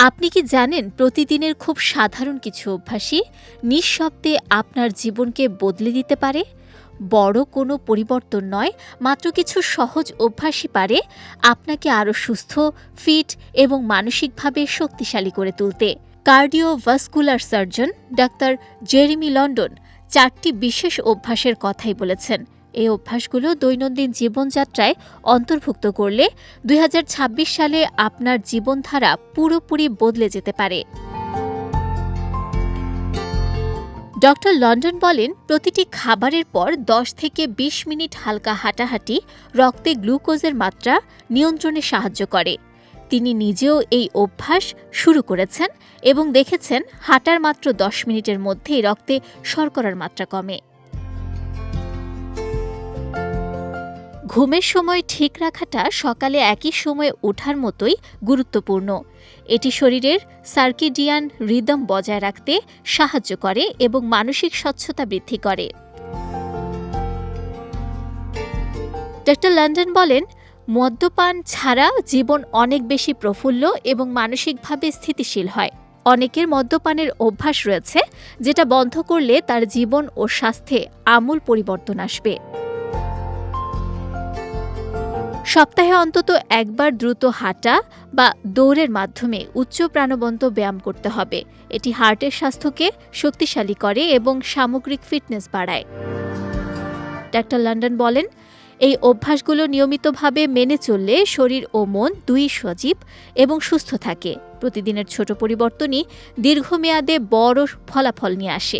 আপনি কি জানেন প্রতিদিনের খুব সাধারণ কিছু অভ্যাসই নিঃশব্দে আপনার জীবনকে বদলে দিতে পারে? বড় কোনো পরিবর্তন নয়, মাত্র কিছু সহজ অভ্যাসই পারে আপনাকে আরও সুস্থ, ফিট এবং মানসিকভাবে শক্তিশালী করে তুলতে। Cardiovascular surgeon doctor Jeremy London 4টি বিশেষ অভ্যাসের কথাই বলেছেন। এই অভ্যাসগুলো দৈনন্দিন জীবনযাত্রায় অন্তর্ভুক্ত করলে 2026 সালে আপনার জীবনধারা পুরোপুরি বদলে যেতে পারে। ডক্টর লন্ডন বলেন, প্রতিটি খাবারের পর 10 থেকে 20 মিনিট হালকা হাঁটাহাঁটি রক্তে গ্লুকোজের মাত্রা নিয়ন্ত্রণে সাহায্য করে। তিনি নিজেও এই অভ্যাস শুরু করেছেন এবং দেখেছেন হাঁটার মাত্র 10 মিনিটের মধ্যেই রক্তে শর্করার মাত্রা কমে। ঘুমের সময় ঠিক রাখাটা সকালে একই সময়ে ওঠার মতোই গুরুত্বপূর্ণ। এটি শরীরের সার্কেডিয়ান রিদম বজায় রাখতে সাহায্য করে এবং মানসিক স্বচ্ছতা বৃদ্ধি করে। ডক্টর লন্ডন বলেন, মদ্যপান ছাড়া জীবন অনেক বেশি প্রফুল্ল এবং মানসিকভাবে স্থিতিশীল হয়। অনেকের মদ্যপানের অভ্যাস রয়েছে, যেটা বন্ধ করলে তার জীবন ও স্বাস্থ্যে আমূল পরিবর্তন আসবে। সপ্তাহে অন্তত একবার দ্রুত হাঁটা বা দৌড়ের মাধ্যমে উচ্চ প্রাণবন্ত ব্যায়াম করতে হবে। এটি হার্টের স্বাস্থ্যকে শক্তিশালী করে এবং সামগ্রিক ফিটনেস বাড়ায়। ডাক্তার লন্ডন বলেন, এই অভ্যাসগুলো নিয়মিতভাবে মেনে চললে শরীর ও মন দুই সজীব এবং সুস্থ থাকে। প্রতিদিনের ছোট পরিবর্তনই দীর্ঘমেয়াদে বড় ফলাফল নিয়ে আসে।